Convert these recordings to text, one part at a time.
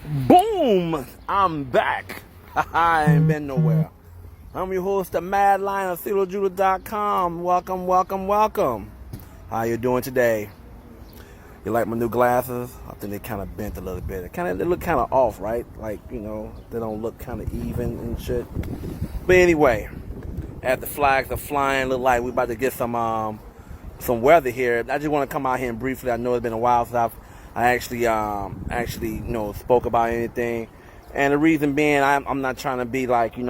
Boom! I'm back. I ain't been nowhere. I'm your host, the Mad Lion of CeloJudah.com. Welcome, welcome, welcome. How you doing today? You like my new glasses? I think they kind of bent a little bit. They look kind of off, right? Like, they don't look kind of even and shit. But anyway, as the flags are flying, look like we about to get some weather here. I just want to come out here and briefly. I know it's been a while since I actually spoke about anything, and the reason being I'm not trying to be like jump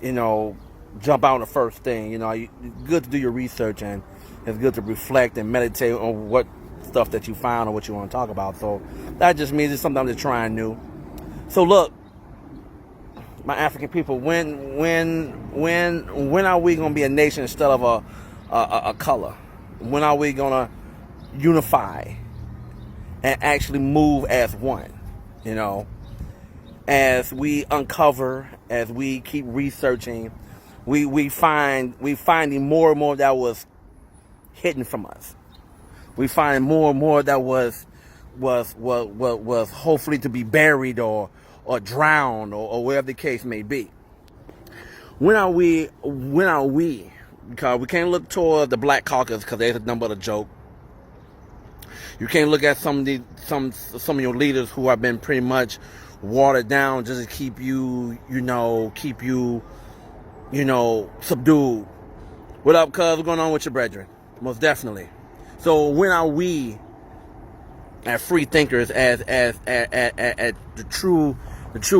out on the first thing. It's good to do your research, and it's good to reflect and meditate on what stuff that you found or what you want to talk about. So that just means it's something I'm just trying new. So look, my African people, when are we gonna be a nation instead of a color? When are we gonna unify and actually move as one? As we uncover, as we keep researching, we finding more and more that was hidden from us. We find more and more that was hopefully to be buried or drowned or whatever the case may be. When are we? Because we can't look toward the Black Caucus because they're nothing but a joke. You can't look at some of your leaders who have been pretty much watered down just to keep you subdued. What up, cuz? What's going on with your brethren? Most definitely. So when are we, as free thinkers, as the true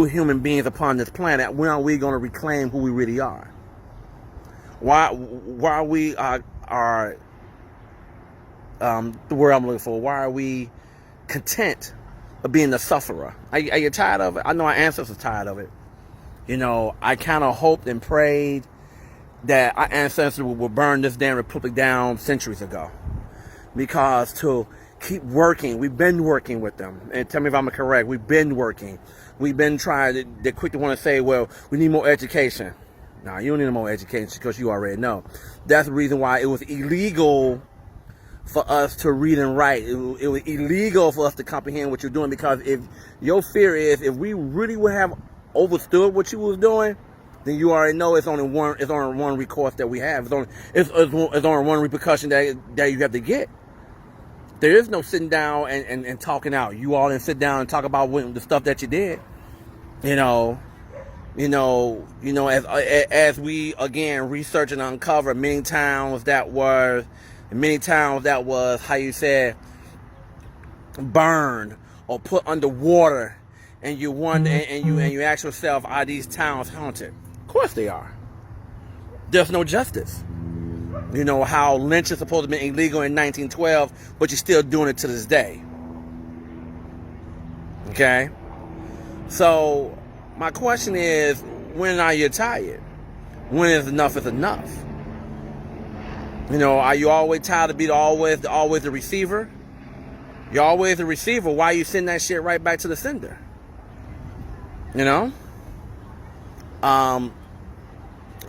human beings upon this planet, when are we going to reclaim who we really are? Why we are the word I'm looking for? Why are we content of being the sufferer? Are you tired of it? I know our ancestors are tired of it. I kind of hoped and prayed that our ancestors would burn this damn republic down centuries ago. Because to keep working, we've been working with them. And tell me if I'm correct. We've been working. We've been trying. They're quick to want to say, well, we need more education. No, you don't need more education because you already know. That's the reason why it was illegal for us to read and write. It was illegal for us to comprehend what you're doing, because if your fear is, if we really would have understood what you was doing, then you already know it's only one recourse that we have. It's only one repercussion that you have to get. There is no sitting down and talking out. You all didn't sit down and talk about the stuff that you did. As we again research and uncover many towns that was how you said burned or put underwater, and you wonder and you ask yourself, are these towns haunted? Of course they are. There's no justice. How lynch is supposed to be illegal in 1912, but you're still doing it to this day. Okay? So, my question is, when are you tired? When is enough? Are you always tired of being always the receiver? You're always the receiver. Why are you sending that shit right back to the sender?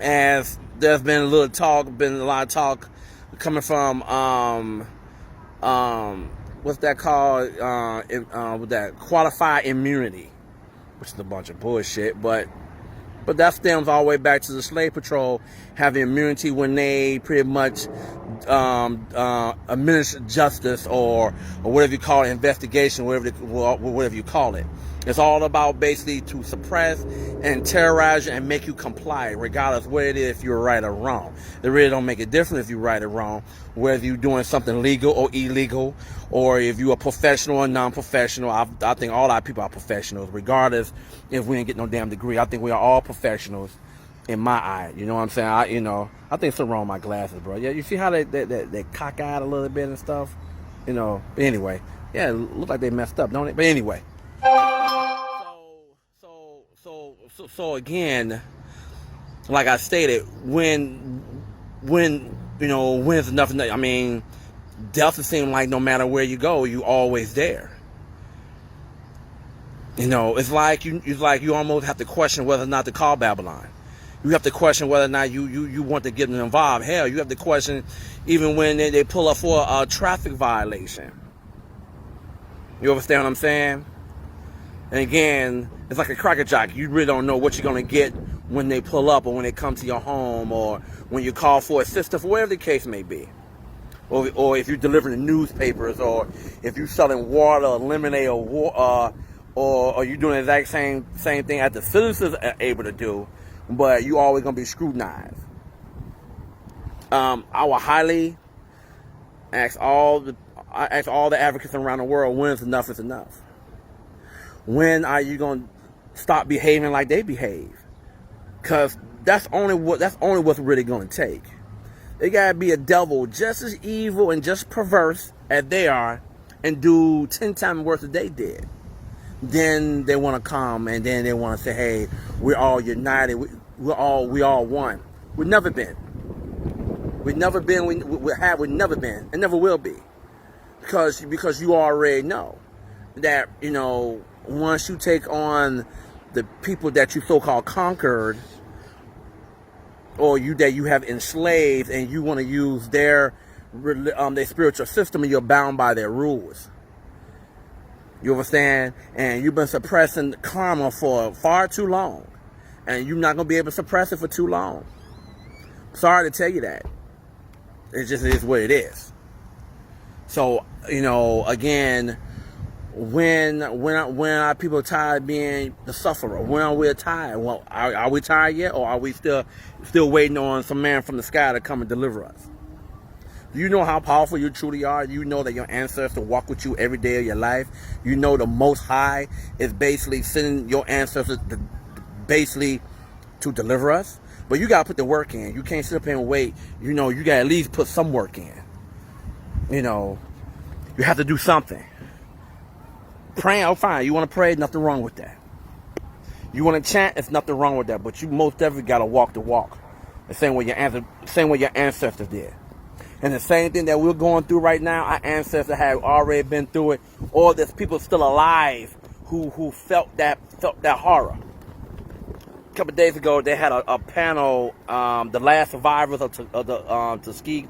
As there's been a lot of talk coming from what's that called? With that qualified immunity, which is a bunch of bullshit, but that stems all the way back to the slave patrol having immunity when they pretty much administer justice or whatever you call it, investigation, whatever you call it. It's all about basically to suppress and terrorize you and make you comply, regardless of what it is, if you're right or wrong. It really don't make a difference if you're right or wrong, whether you're doing something legal or illegal, or if you're a professional or non-professional. I think all our people are professionals, regardless if we didn't get no damn degree. I think we are all professionals in my eye. You know what I'm saying? I think something wrong with my glasses, bro. Yeah, you see how they cockeyed a little bit and stuff? But anyway, yeah, it looks like they messed up, don't it? But anyway. So again, like I stated, when is enough? I mean, death seems like no matter where you go, you always there. It's like you almost have to question whether or not to call Babylon. You have to question whether or not you want to get them involved. Hell, you have to question even when they pull up for a traffic violation. You understand what I'm saying? And again, it's like a Cracker Jack. You really don't know what you're going to get when they pull up or when they come to your home or when you call for assistance, whatever the case may be. Or if you're delivering the newspapers, or if you're selling water or lemonade or you're doing the exact same thing as the citizens are able to do, but you always going to be scrutinized. I will highly ask all the advocates around the world, when is enough is enough? When are you going to stop behaving like they behave? Because that's only what's really going to take. They gotta be a devil just as evil and just perverse as they are, and do 10 times worse than they did. Then they want to come and then they want to say, "Hey, we're all united. We all one." We've never been. We've never been. We've never been, and never will be, because you already know that once you take on the people that you so-called conquered, or that you have enslaved, and you want to use their spiritual system, and you're bound by their rules. You understand? And you've been suppressing karma for far too long, and you're not going to be able to suppress it for too long. Sorry to tell you that. It just is what it is. So, again, when are people tired of being the sufferer? When are we tired? Well, are we tired yet, or are we still waiting on some man from the sky to come and deliver us? Do you know how powerful you truly are? You know that your ancestors walk with you every day of your life. You know the Most High is basically sending your ancestors to deliver us. But you got to put the work in. You can't sit up here and wait. You got to at least put some work in. You have to do something. Praying, oh fine. You want to pray? Nothing wrong with that. You want to chant? There's nothing wrong with that. But you most definitely got to walk the walk. The same way your ancestors did. And the same thing that we're going through right now, our ancestors have already been through it. Or there's people still alive who felt that horror. A couple of days ago, they had a panel, the last survivors of the Tuskegee,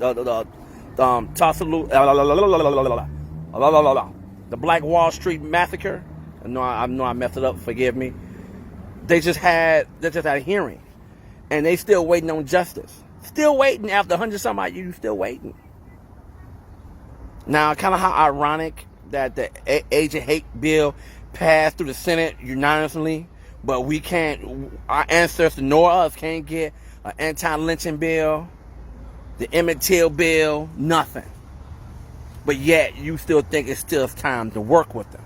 the Black Wall Street Massacre. I know I messed it up. Forgive me. They just had a hearing, and they still waiting on justice. Still waiting after 100-some odd years. Still waiting. Now, kind of how ironic that the Age of Hate bill passed through the Senate unanimously, but we can't. Our ancestors nor us can't get an anti-lynching bill, the Emmett Till bill, nothing. But yet, you still think it's still time to work with them.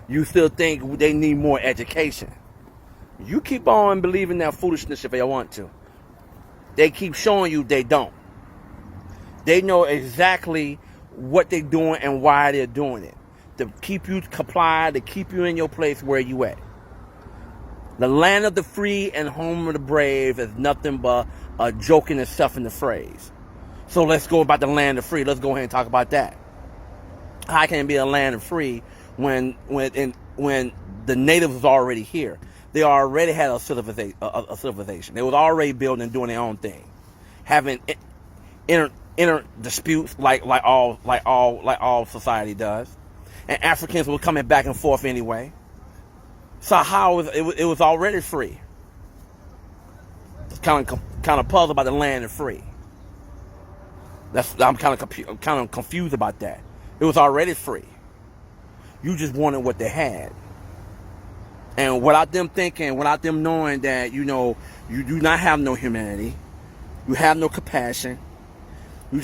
You still think they need more education. You keep on believing that foolishness if they want to. They keep showing you they don't. They know exactly what they're doing and why they're doing it. To keep you compliant, to keep you in your place where you at. The land of the free and home of the brave is nothing but a joke in itself in the phrase. So let's go about the land of free. Let's go ahead and talk about that. How can it be a land of free when the natives was already here? They already had a civilization. They was already building and doing their own thing, having inner disputes like all society does, and Africans were coming back and forth anyway. So how it was already free? Kind of puzzled about the land of free. I'm kind of confused about that. It was already free. You just wanted what they had. And without them thinking, without them knowing that, you do not have no humanity. You have no compassion. You're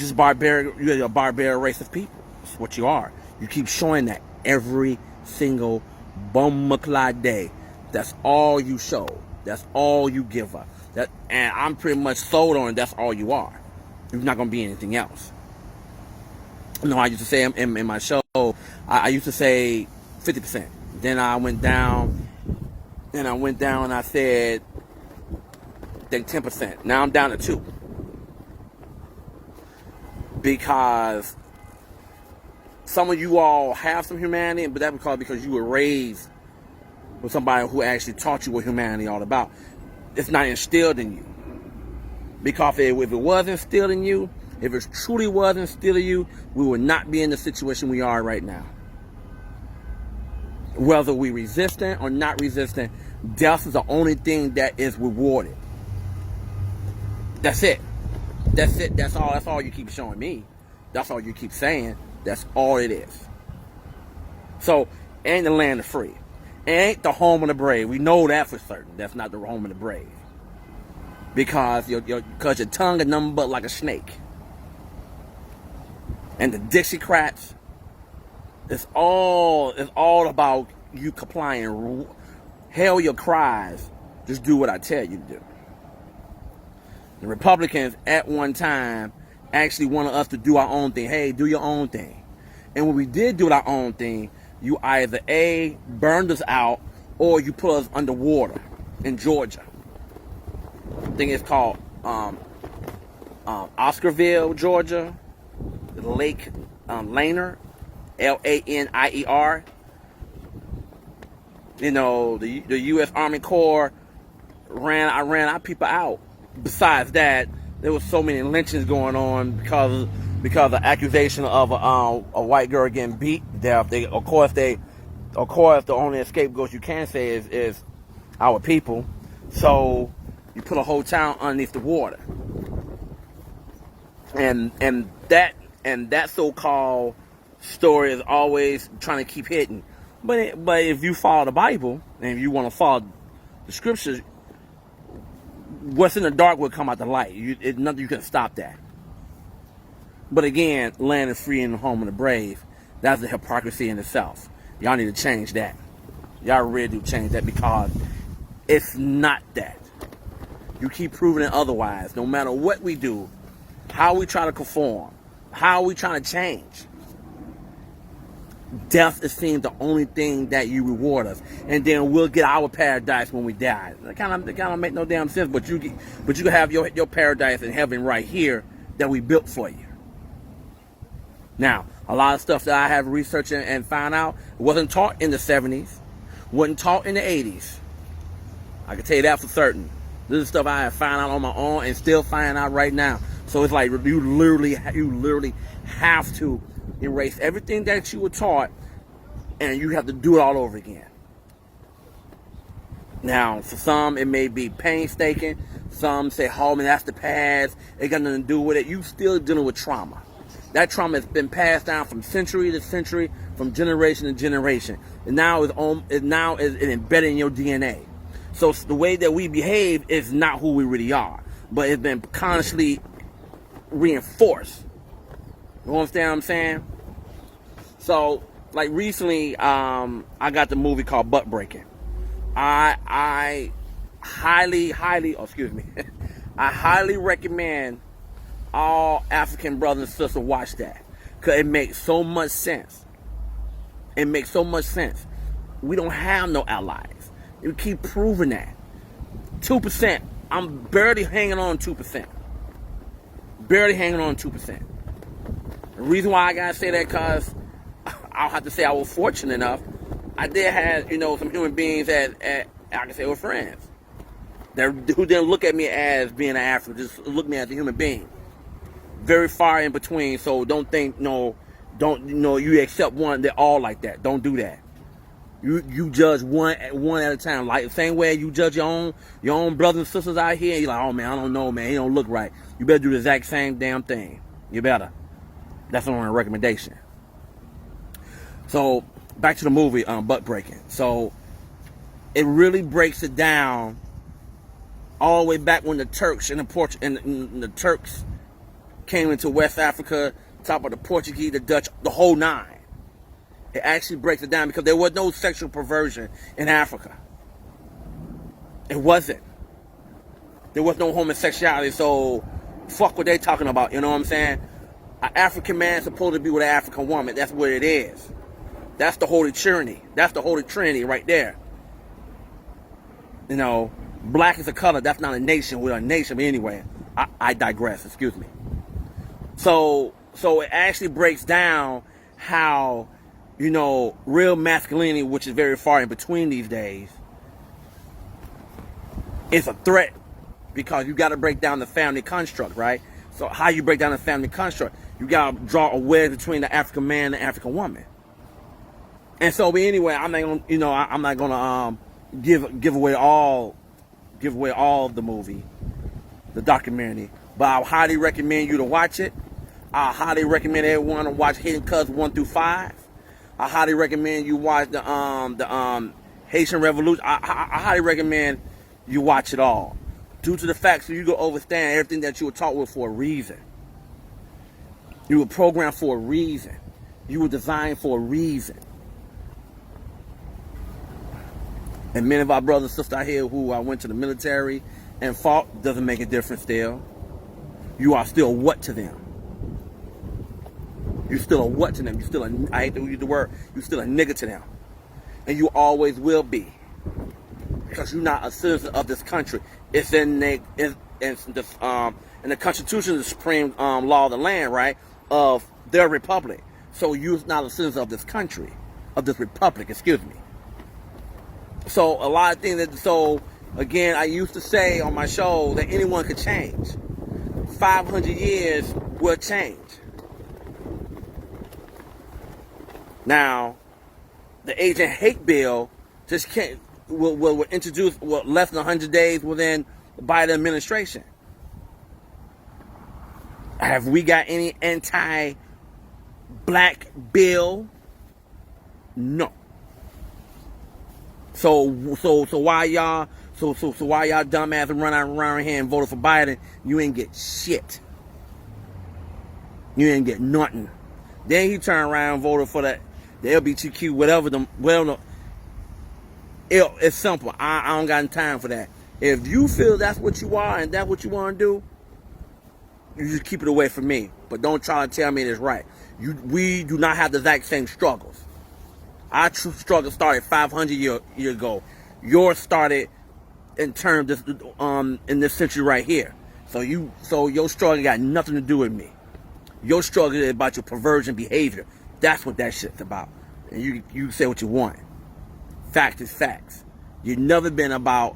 a barbaric race of people. That's what you are. You keep showing that every single bummakla day. That's all you show. That's all you give up. And I'm pretty much sold on that's all you are. You're not going to be anything else. I used to say in my show, I used to say 50%. Then I went down. And I said, then 10%. Now I'm down to 2. Because some of you all have some humanity, but that's because you were raised with somebody who actually taught you what humanity is all about. It's not instilled in you. Because if it was instilled in you, if it truly was instilled in you, we would not be in the situation we are right now. Whether we resistant or not resistant, death is the only thing that is rewarded. That's it. That's it. That's all. That's all you keep showing me. That's all you keep saying. That's all it is. So, ain't the land of free. It ain't the home of the brave. We know that for certain. That's not the home of the brave. Because your tongue is nothing but like a snake. And the Dixiecrats, it's all about you complying. Hell your cries. Just do what I tell you to do. The Republicans at one time actually wanted us to do our own thing. Hey, do your own thing. And when we did do our own thing, you either A, burned us out, or you put us underwater in Georgia. I think it's called Oscarville, Georgia. Lake Lanier, Lanier. You know, the U.S. Army Corps ran our people out. Besides that, there was so many lynchings going on because of accusation of a white girl getting beat to death. Of course, the only scapegoat you can say is our people. So you put a whole town underneath the water, and that so-called story is always trying to keep hitting. But if you follow the Bible and if you want to follow the scriptures, what's in the dark will come out the light. Nothing you can stop that. But again, land is free and the home of the brave. That's the hypocrisy in itself. Y'all need to change that. Y'all really do change that, because it's not that. You keep proving it otherwise. No matter what we do, how we try to conform, how we trying to change, death is seen the only thing that you reward us, and then we'll get our paradise when we die. It kind of make no damn sense, but you can have your paradise in heaven right here that we built for you. Now, a lot of stuff that I have researched and found out wasn't taught in the 70s, wasn't taught in the 80s. I can tell you that for certain. This is stuff I have found out on my own and still finding out right now. So it's like you literally have to erase everything that you were taught, and you have to do it all over again. Now, for some, it may be painstaking. Some say, oh man, that's the past. It got nothing to do with it. You still dealing with trauma. That trauma has been passed down from century to century, from generation to generation. And now is embedded in your DNA. So the way that we behave is not who we really are, but it's been consciously reinforced. You understand what I'm saying? So, like recently, I got the movie called Butt Breaking. I highly, I highly recommend all African brothers and sisters watch that, because it makes so much sense. It makes so much sense. We don't have no allies. You keep proving that. 2%. I'm barely hanging on 2%. Barely hanging on 2%. The reason why I gotta say that, because I'll have to say I was fortunate enough. I did have, some human beings that I can say were friends, who didn't look at me as being an African, just look at me as a human being. Very far in between. So don't think, you accept one, they're all like that. Don't do that. You judge one at a time. Like the same way you judge your own brothers and sisters out here, and you're like, oh man, I don't know, man, he don't look right. You better do the exact same damn thing. You better. That's only a recommendation. So back to the movie, Butt Breaking. So it really breaks it down all the way back when the Turks and the Turks came into West Africa, top of the Portuguese, the Dutch, the whole nine. It actually breaks it down, because there was no sexual perversion in Africa. It wasn't. There was no homosexuality, so fuck what they talking about, you know what I'm saying? An African man supposed to be with an African woman. That's what it is. That's the Holy Trinity. That's the Holy Trinity right there. Black is a color. That's not a nation. We're a nation. But anyway, I digress. Excuse me. So it actually breaks down how, real masculinity, which is very far in between these days, is a threat, because you got to break down the family construct, right? So how you break down the family construct? You got to draw a wedge between the African man and the African woman. And so, but anyway, I'm not gonna, I'm not gonna give away all of the movie, the documentary. But I highly recommend you to watch it. I highly recommend everyone to watch Hidden Cuts 1 through 5. I highly recommend you watch the Haitian Revolution. I highly recommend you watch it all, due to the fact so you can understand everything that you were taught with for a reason. You were programmed for a reason. You were designed for a reason. And many of our brothers and sisters out here who went to the military and fought, doesn't make a difference still. You are still what to them? You're still a what to them? You're still I hate to use the word, you're still a nigga to them. And you always will be. Because you're not a citizen of this country. It's in the Constitution, the supreme law of the land, right? Of their republic. So you're not a citizen of this country, of this republic, excuse me. So a lot of things again, I used to say on my show that anyone could change. 500 years will change. Now, the Asian hate bill just can't, will introduce less than 100 days within the Biden administration. Have we got any anti-black bill? No. So why y'all why y'all dumbass run around here and voted for Biden? You ain't get shit. You ain't get nothing. Then he turned around and voted for the LGBTQ, whatever. It's simple. I don't got time for that. If you feel that's what you are and that's what you want to do, you just keep it away from me. But don't try to tell me it's right. We do not have the exact same struggles. Our struggle started 500 years ago. Yours started in terms of in this century right here. So your struggle got nothing to do with me. Your struggle is about your perversion behavior. That's what that shit's about. And you say what you want. Fact is facts. You've never been about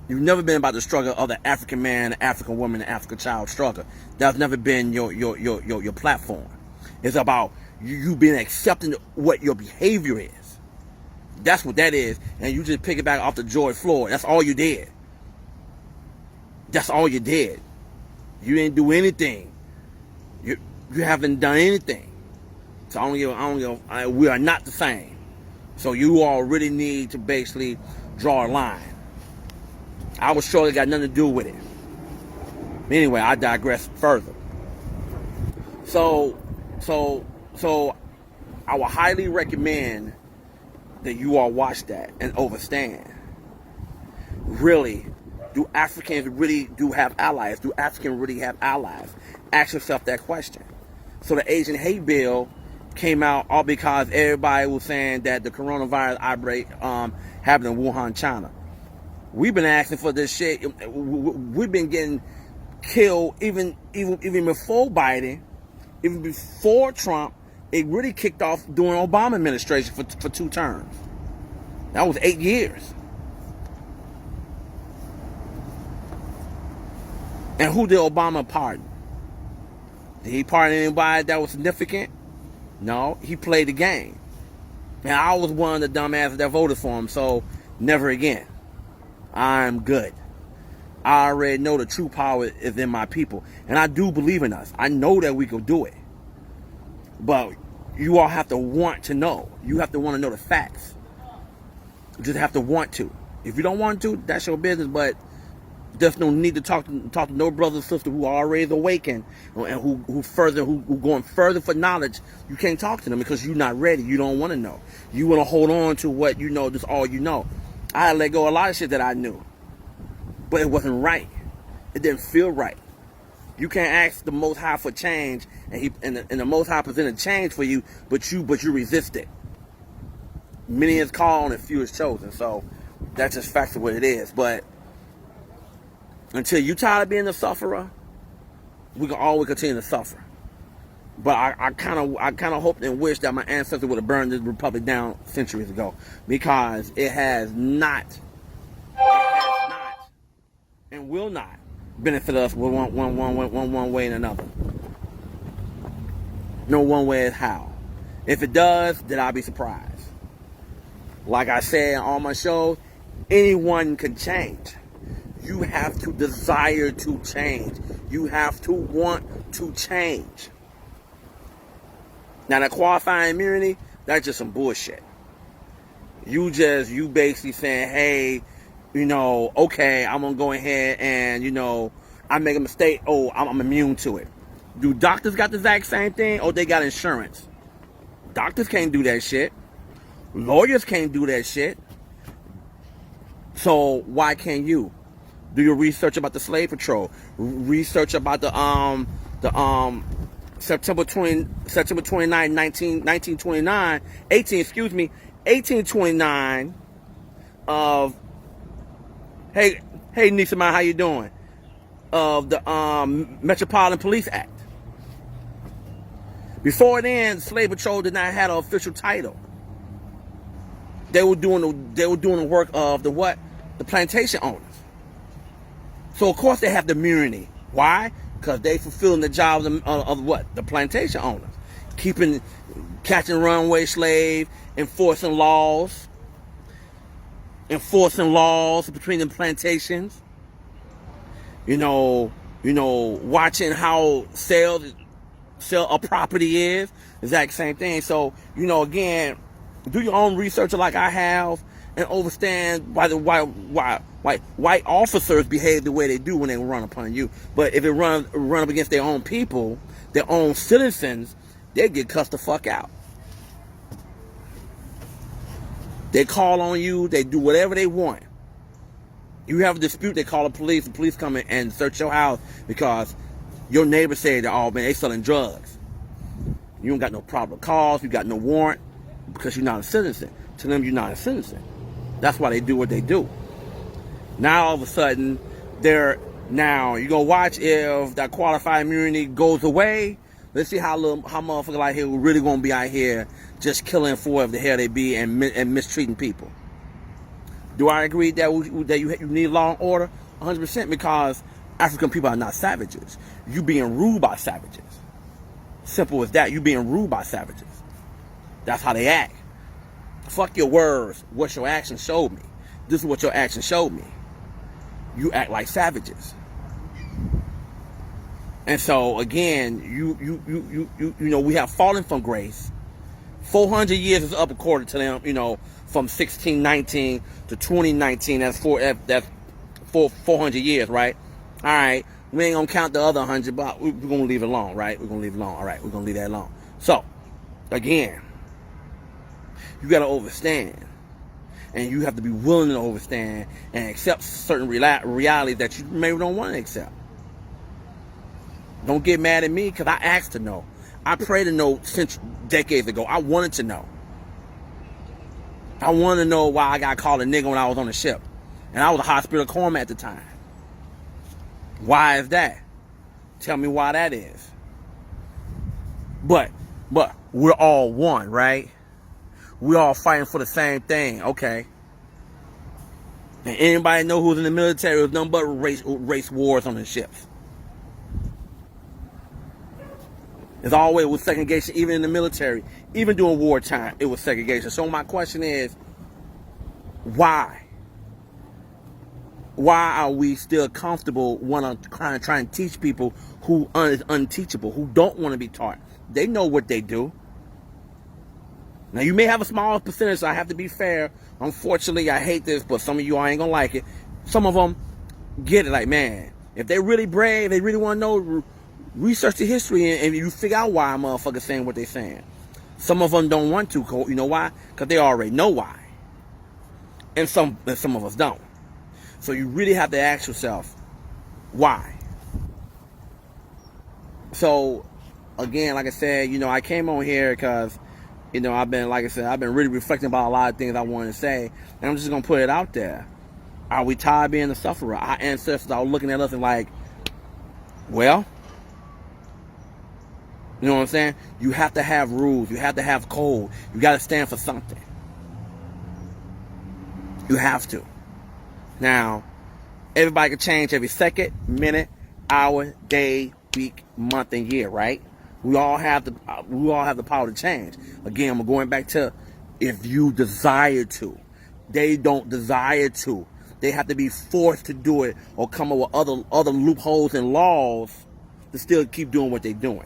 the struggle of the African man, the African woman, the African child struggle. That's never been your platform. It's about you being accepting what your behavior is. That's what that is. And you just pick it back off the George Floyd. That's all you did. That's all you did. You didn't do anything. You haven't done anything. So we are not the same. So you all really need to basically draw a line. Our struggle got nothing to do with it. Anyway, I digress further. So I would highly recommend that you all watch that and understand. Really, do Africans really do have allies? Do Africans really have allies? Ask yourself that question. So the Asian hate bill came out all because everybody was saying that the coronavirus outbreak happened in Wuhan, China. We've been asking for this shit. We've been getting killed even before Biden, even before Trump. It really kicked off during Obama administration for 2 terms. That was 8 years. And who did Obama pardon? Did he pardon anybody that was significant? No, he played the game. And I was one of the dumbasses that voted for him, so never again. I'm good. I already know the true power is in my people. And I do believe in us. I know that we can do it. But you all have to want to know. You have to want to know the facts. You just have to want to. If you don't want to, that's your business. But there's no need to talk to no brother or sister who are already awakened and who going further for knowledge. You can't talk to them because you're not ready. You don't want to know. You want to hold on to what you know. That's all you know. I had to let go of a lot of shit that I knew, but it wasn't right. It didn't feel right. You can't ask the Most High for change, and the Most High presented change for you, but you resist it. Many is called and few is chosen. So that's just facts of what it is. But until you tired of being the sufferer, we can always continue to suffer. But I kind of hope and wish that my ancestors would have burned this republic down centuries ago, because it has not, and will not benefit us with one way and another. No one way is how. If it does, then I'll be surprised. Like I said on my show, anyone can change. You have to desire to change. You have to want to change. Now, that qualifying immunity, that's just some bullshit. You basically saying, hey, okay, I'm going to go ahead and, I make a mistake. Oh, I'm immune to it. Do doctors got the exact same thing? Or they got insurance? Doctors can't do that shit. Lawyers can't do that shit. So why can't you? Do your research about the slave patrol. Research about the September 29, 1929, 1829 of, hey Nisa, how you doing? Of the Metropolitan Police Act. Before then, slave patrol did not have an official title. They were doing the work of the plantation owners. So of course they have the immunity. Why? Because they fulfilling the jobs of the plantation owners, catching runaway slave, enforcing laws between the plantations. Watching how sale of property is, exact same thing. So again, do your own research like I have, and understand why white officers behave the way they do when they run upon you. But if it run up against their own people, their own citizens, they get cussed the fuck out. They call on you. They do whatever they want. You have a dispute, they call the police. The police come in and search your house because your neighbor said, oh man, they selling drugs. You don't got no probable cause. You got no warrant because you're not a citizen. To them, you're not a citizen. That's why they do what they do. Now all of a sudden, you're gonna watch if that qualified immunity goes away. Let's see how motherfuckers like here really gonna be out here just killing for whatever the hell they be and mistreating people. Do I agree that you need law and order? 100%, because African people are not savages. You being ruled by savages. Simple as that. You being ruled by savages. That's how they act. Fuck your words. What your actions showed me. This is what your actions showed me. You act like savages. And so again, we have fallen from grace. 400 years is up according to them, from 1619 to 2019. That's 400 years, right? All right. We ain't gonna count the other 100, but we're gonna leave it alone, right? We're gonna leave it alone. All right, we're gonna leave that alone. So, again, you gotta understand, and you have to be willing to understand and accept certain realities that you maybe don't want to accept. Don't get mad at me because I asked to know. I prayed to know since decades ago. I wanted to know. I wanted to know why I got called a nigga when I was on the ship. And I was a hospital corpsman at the time. Why is that? Tell me why that is. But we're all one, right? We're all fighting for the same thing, okay? And anybody know who's in the military? It was nothing but race wars on the ships. As always, it was segregation, even in the military. Even during wartime, it was segregation. So my question is, why? Why are we still comfortable trying to teach people who are unteachable, who don't want to be taught? They know what they do. Now, you may have a small percentage, so I have to be fair. Unfortunately, I hate this, but some of you, I ain't going to like it. Some of them get it, like, man, if they really brave, they really want to know, research the history and you figure out why motherfuckers saying what they're saying. Some of them don't want to. You know why? Because they already know why. And some of us don't. So you really have to ask yourself, why? So, again, like I said, I came on here because, I've been really reflecting about a lot of things I wanted to say. And I'm just going to put it out there. Are we tired of being the sufferer? Our ancestors are looking at us and like, well, you know what I'm saying? You have to have rules. You have to have code. You got to stand for something. You have to. Now, everybody can change every second, minute, hour, day, week, month, and year, right? We all have the power to change. Again, I'm going back to if you desire to. They don't desire to. They have to be forced to do it or come up with other loopholes and laws to still keep doing what they're doing.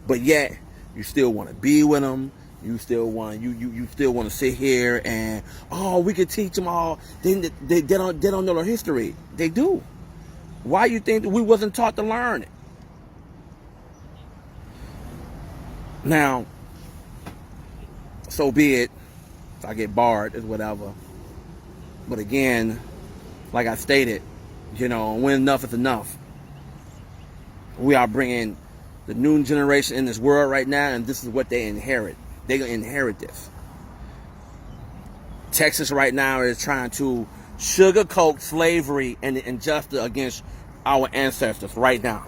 But yet, you still want to be with them. You still want to sit here and, oh, we could teach them all. They don't know their history. They do. Why you think that we wasn't taught to learn it? Now, so be it. If I get barred, it's whatever. But again, like I stated, when enough is enough. We are bringing the new generation in this world right now, and this is what they inherit. They're going to inherit this. Texas right now is trying to sugarcoat slavery and the injustice against our ancestors right now.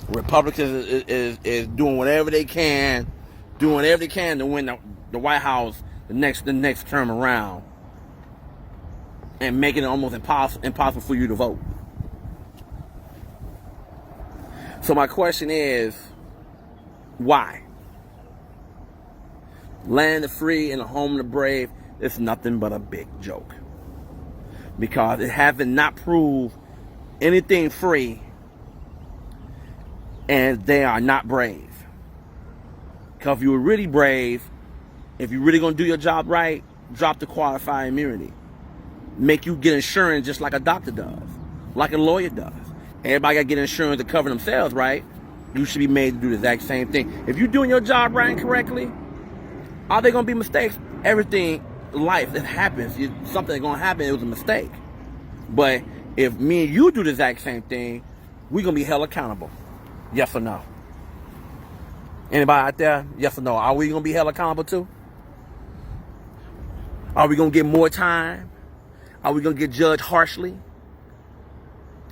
Republicans is doing whatever they can, to win the White House the next term around, and making it almost impossible for you to vote. So my question is, why? Land of the free and the home of the brave is nothing but a big joke. Because it hasn't not proved anything free, and they are not brave. Because if you were really brave, if you're really going to do your job right, drop the qualified immunity. Make you get insurance just like a doctor does, like a lawyer does. Everybody got to get insurance to cover themselves, right? You should be made to do the exact same thing. If you're doing your job right and correctly, are there going to be mistakes? Everything in life that happens, something's going to happen, it was a mistake. But if me and you do the exact same thing, we're going to be held accountable. Yes or no? Anybody out there? Yes or no? Are we going to be held accountable too? Are we going to get more time? Are we going to get judged harshly?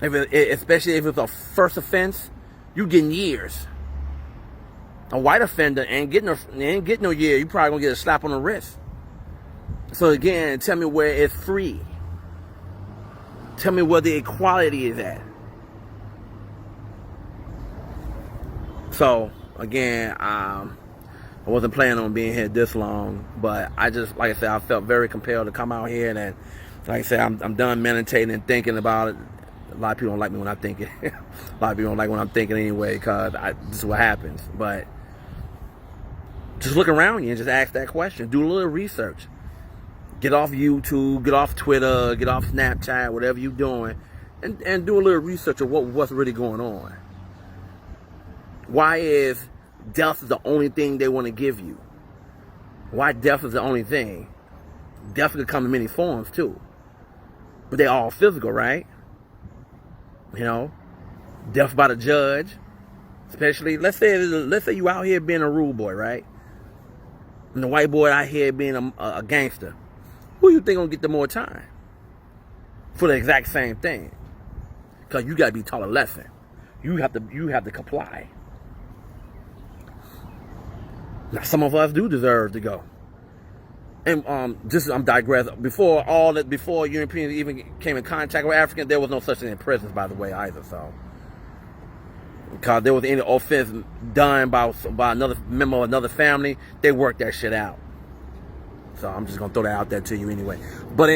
Especially if it's a first offense, you getting years. A white offender ain't getting no year. You probably going to get a slap on the wrist. So again, tell me where it's free. Tell me where the equality is at. So again, I wasn't planning on being here this long, but I just, like I said, I felt very compelled to come out here, and like I said, I'm done meditating and thinking about it. A lot of people don't like me when I'm thinking. A lot of people don't like when I'm thinking anyway, because this is what happens. But just look around you and just ask that question. Do a little research. Get off YouTube, get off Twitter, get off Snapchat, whatever you're doing, and do a little research of what's really going on. Why is death the only thing they want to give you? Why death is the only thing? Death could come in many forms too. But they're all physical, right? Death by the judge. Especially, let's say you out here being a rude boy, right? And the white boy out here being a gangster. Who you think gonna get the more time? For the exact same thing. Because you gotta be taught a lesson. You have to comply. Now, some of us do deserve to go. And I'm digressing. Before Europeans even came in contact with Africans, there was no such thing in prisons, by the way, either. So, because there was any offense done by another member of another family, they worked that shit out. So I'm just gonna throw that out there to you anyway. But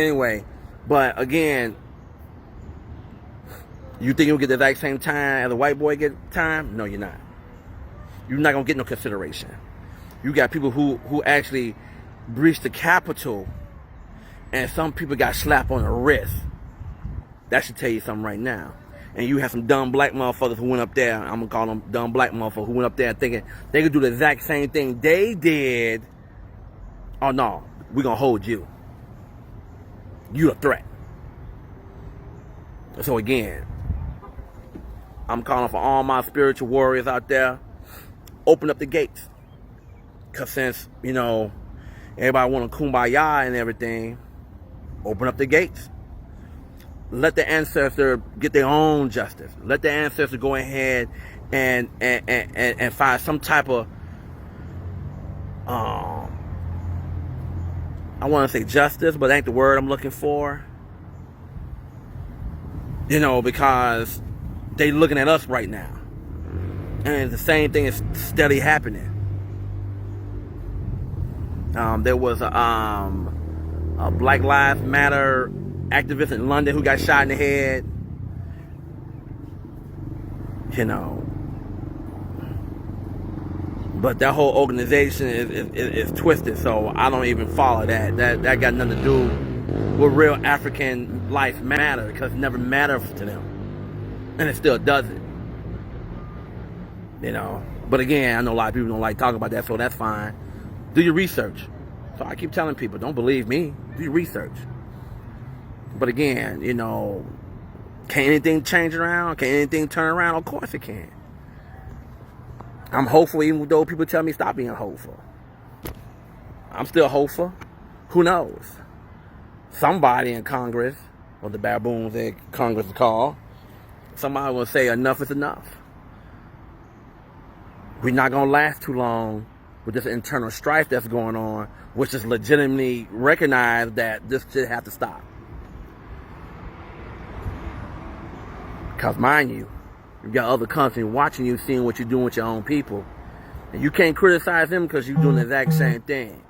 again, you think you'll get the exact same time as a white boy get time? No, you're not. You're not gonna get no consideration. You got people who actually breached the Capitol, and some people got slapped on the wrist. That should tell you something right now. And you have some dumb black motherfuckers who went up there, I'm gonna call them dumb black motherfuckers, who went up there thinking they could do the exact same thing they did. Oh no, we're gonna hold you. You a threat. So again, I'm calling for all my spiritual warriors out there, open up the gates. Because since, everybody want to kumbaya and everything, open up the gates. Let the ancestor get their own justice. Let the ancestor go ahead and find some type of, I want to say justice, but that ain't the word I'm looking for. Because they looking at us right now. And the same thing is steady happening. There was a Black Lives Matter activist in London who got shot in the head. You know, but that whole organization is twisted, so I don't even follow that. That got nothing to do with real African life matter, because it never mattered to them, and it still doesn't. You know, but again, I know a lot of people don't like talking about that, so that's fine. Do your research. So I keep telling people, don't believe me, do your research. But again, you know, can anything change around? Can anything turn around? Of course it can. I'm hopeful, even though people tell me stop being hopeful. I'm still hopeful. Who knows? Somebody in Congress, or the baboons that Congress is called, somebody will say enough is enough. We're not going to last too long with this internal strife that's going on, which is legitimately recognized that this should have to stop. Because mind you, you've got other countries watching you, seeing what you're doing with your own people. And you can't criticize them because you're doing the exact same thing.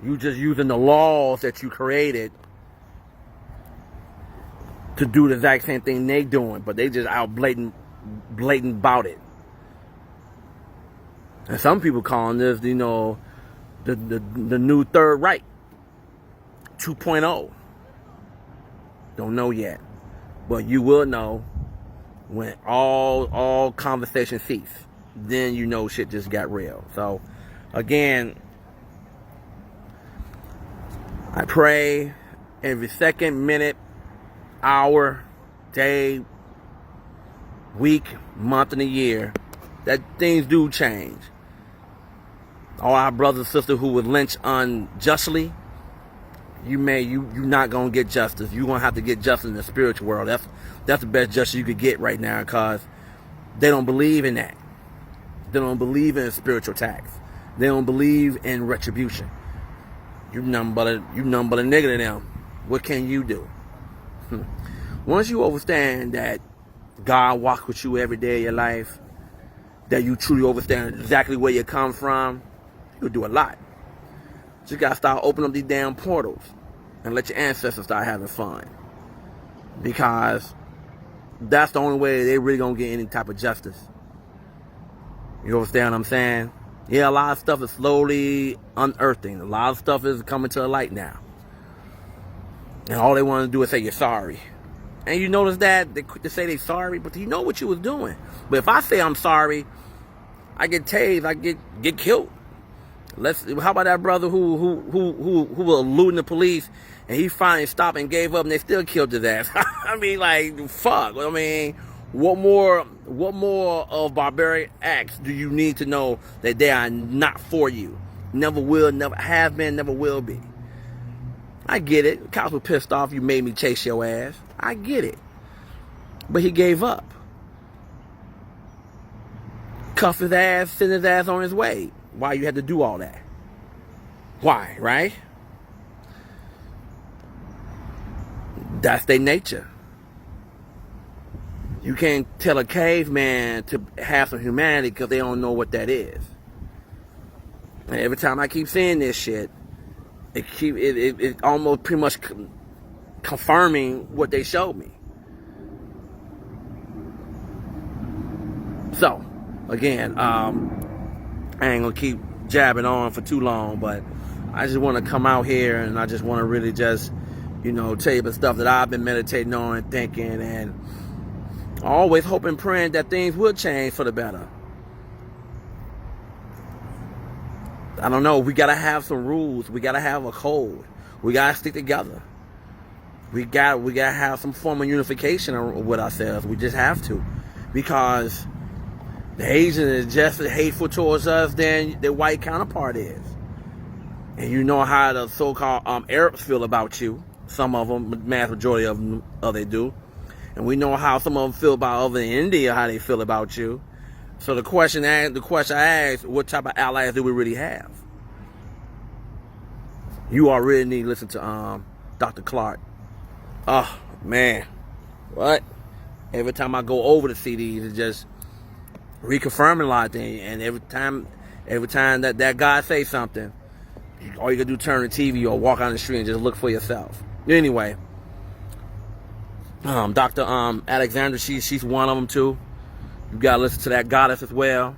You just using the laws that you created to do the exact same thing they doing, but they just out blatant about it. And some people calling this, you know, the new Third Reich 2.0. Don't know yet. But you will know when all conversation cease. Then you know shit just got real. So, again, I pray every second, minute, hour, day, week, month, and a year that things do change. All our brothers and sisters who were lynched unjustly, you're not gonna get justice. You're gonna have to get justice in the spiritual world. That's the best justice you could get right now, because they don't believe in that. They don't believe in spiritual tax. They don't believe in retribution. You nothing but a nigga to them. What can you do? Once you understand that God walks with you every day of your life, that you truly understand exactly where you come from, you'll do a lot. You gotta start opening up these damn portals and let your ancestors start having fun, because that's the only way they really gonna get any type of justice. You understand what I'm saying? Yeah, a lot of stuff is slowly unearthing. A lot of stuff is coming to the light now, and all they want to do is say you're sorry. And you notice that they quick to say they're sorry, but you know what you was doing. But if I say I'm sorry, I get tased, I get killed. How about that brother who was eluding the police, and he finally stopped and gave up, and they still killed his ass? I mean, like, fuck. I mean, what more of barbaric acts do you need to know that they are not for you? Never will, never have been, never will be. I get it. Cops were pissed off you made me chase your ass. I get it. But he gave up. Cuff his ass, send his ass on his way. Why you had to do all that? Why, right? That's their nature. You can't tell a caveman to have some humanity because they don't know what that is. And every time I keep seeing this shit, it almost pretty much confirming what they showed me. So, again, I ain't gonna keep jabbing on for too long, but I just want to come out here and I just want to really just, tell you the stuff that I've been meditating on and thinking, and always hoping, praying that things will change for the better. I don't know. We gotta have some rules. We gotta have a code. We gotta stick together. We gotta have some form of unification with ourselves. We just have to, because the Asian is just as hateful towards us than the white counterpart is. And you know how the so-called Arabs feel about you. Some of them, the mass majority of them, they do. And we know how some of them feel about other in India, how they feel about you. So the question I asked, what type of allies do we really have? You already need to listen to Dr. Clark. Oh, man. What? Every time I go over the CDs, it's just reconfirming a lot of things. And every time that guy say something, All you can do is turn the TV or walk on the street and just look for yourself. Anyway, Dr. Alexandra, she's one of them too. You gotta listen to that goddess as well.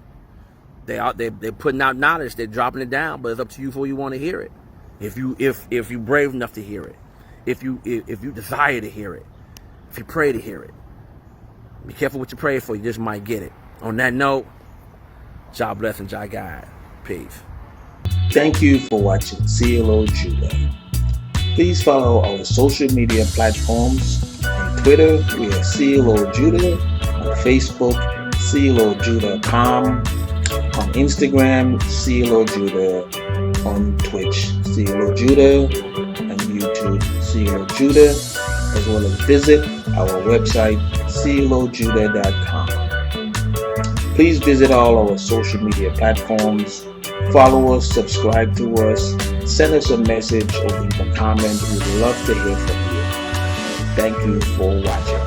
They're putting out knowledge, they're dropping it down, but it's up to you before you want to hear it. If you're brave enough to hear it, if you desire to hear it, if you pray to hear it. Be careful what you pray for, you just might get it. On that note, God bless and God guide. Peace. Thank you for watching CLO Judah. Please follow our social media platforms. On Twitter, we are CLO Judah. On Facebook, CLO Judah.com. On Instagram, CLO Judah. On Twitch, CLO Judah. And YouTube, CLO Judah. As well as visit our website, CLOJudah.com. Please visit all our social media platforms. Follow us, subscribe to us, send us a message or leave a comment. We'd love to hear from you. Thank you for watching.